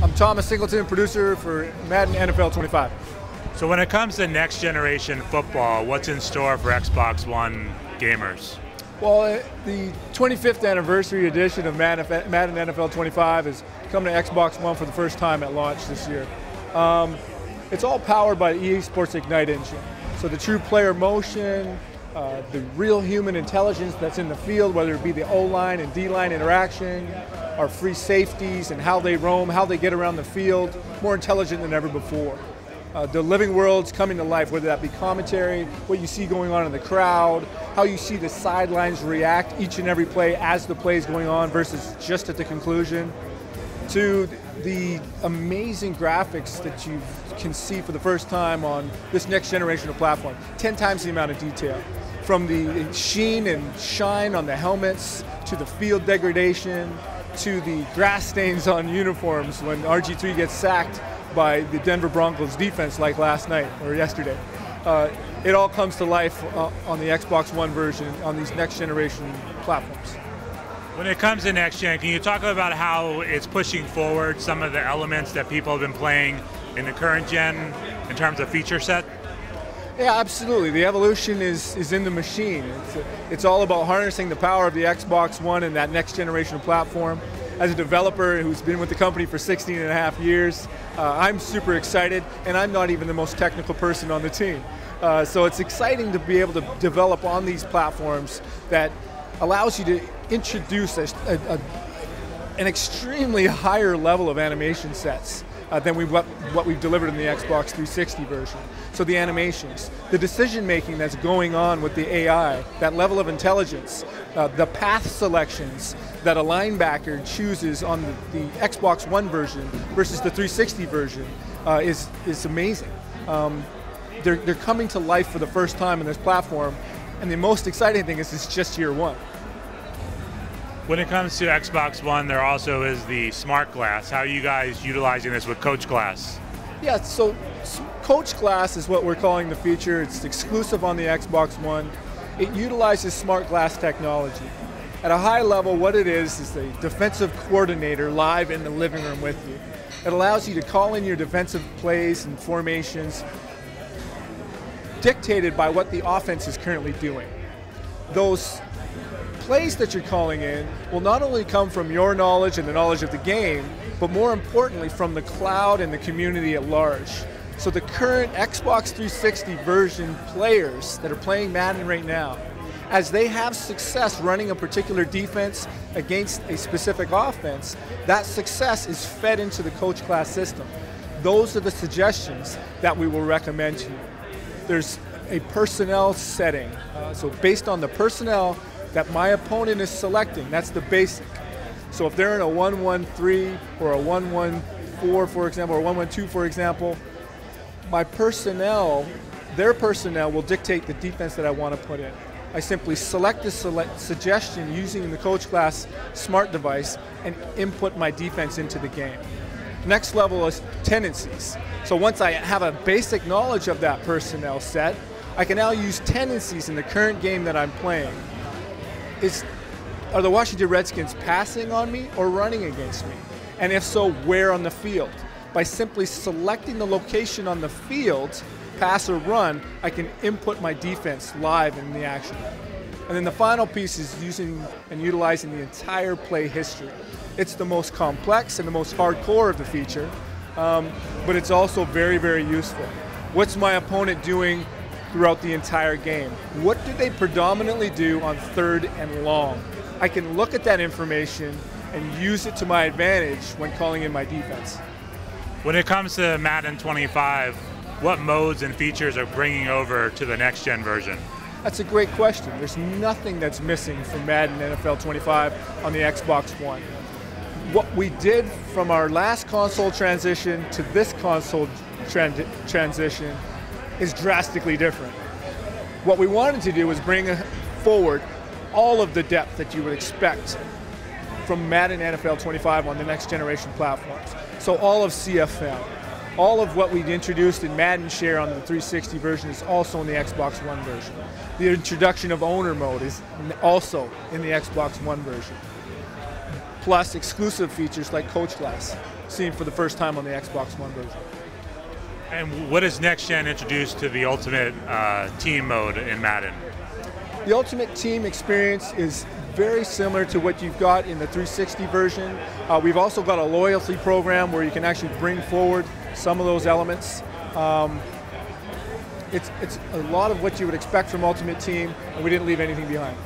I'm Thomas Singleton, producer for Madden NFL 25. So when it comes to next generation football, what's in store for Xbox One gamers? Well, the 25th anniversary edition of Madden NFL 25 is coming to Xbox One for the first time at launch this year. It's all powered by the EA Sports Ignite engine. So the true player motion, the real human intelligence that's in the field, whether it be the O-line and D-line interaction, our free safeties and how they roam, how they get around the field, more intelligent than ever before. The living world's coming to life, whether that be commentary, what you see going on in the crowd, how you see the sidelines react each and every play as the play is going on versus just at the conclusion, to the amazing graphics that you can see for the first time on this next generation of platform. 10 times the amount of detail. From the sheen and shine on the helmets, to the field degradation, to the grass stains on uniforms when RG3 gets sacked by the Denver Broncos defense like last night or yesterday. It all comes to life on the Xbox One version on these next generation platforms. When it comes to next gen, can you talk about how it's pushing forward some of the elements that people have been playing in the current gen in terms of feature set? Yeah, absolutely. The evolution is in the machine. It's all about harnessing the power of the Xbox One and that next generation platform. As a developer who's been with the company for 16 and a half years, I'm super excited, and I'm not even the most technical person on the team. So it's exciting to be able to develop on these platforms that allows you to introduce an extremely higher level of animation sets than what we've delivered in the Xbox 360 version. So the animations, the decision making that's going on with the AI, that level of intelligence, the path selections that a linebacker chooses on the Xbox One version versus the 360 version is amazing. They're coming to life for the first time in this platform, and the most exciting thing is it's just year one. When it comes to Xbox One, there also is the CoachGlass. How are you guys utilizing this with CoachGlass? Yeah, so CoachGlass is what we're calling the feature. It's exclusive on the Xbox One. It utilizes CoachGlass technology. At a high level, what it is a defensive coordinator live in the living room with you. It allows you to call in your defensive plays and formations dictated by what the offense is currently doing. Those plays that you're calling in will not only come from your knowledge and the knowledge of the game, but more importantly from the cloud and the community at large. So the current Xbox 360 version players that are playing Madden right now, as they have success running a particular defense against a specific offense, that success is fed into the CoachGlass system. Those are the suggestions that we will recommend to you. There's a personnel setting, so based on the personnel that my opponent is selecting, that's the basic. So if they're in a 1-1-3 or a 1-1-4, for example, or 1-1-2, for example, my personnel, their personnel will dictate the defense that I want to put in. I simply select the suggestion using the CoachGlass smart device and input my defense into the game. Next level is tendencies. So once I have a basic knowledge of that personnel set, I can now use tendencies in the current game that I'm playing. Are the Washington Redskins passing on me or running against me? And if so, where on the field? By simply selecting the location on the field, pass or run, I can input my defense live in the action. And then the final piece is using and utilizing the entire play history. It's the most complex and the most hardcore of the feature, but it's also very, very useful. What's my opponent doing throughout the entire game? What do they predominantly do on third and long? I can look at that information and use it to my advantage when calling in my defense. When it comes to Madden 25, what modes and features are bringing over to the next gen version? That's a great question. There's nothing that's missing from Madden NFL 25 on the Xbox One. What we did from our last console transition to this console transition is drastically different. What we wanted to do was bring forward all of the depth that you would expect from Madden NFL 25 on the next generation platforms. So all of CFL, all of what we introduced in Madden Share on the 360 version is also in the Xbox One version. The introduction of owner mode is also in the Xbox One version. plus exclusive features like CoachGlass, seen for the first time on the Xbox One version. And what does next gen introduce to the Ultimate Team mode in Madden? The Ultimate Team experience is very similar to what you've got in the 360 version. We've also got a loyalty program where you can actually bring forward some of those elements. It's a lot of what you would expect from Ultimate Team, and we didn't leave anything behind.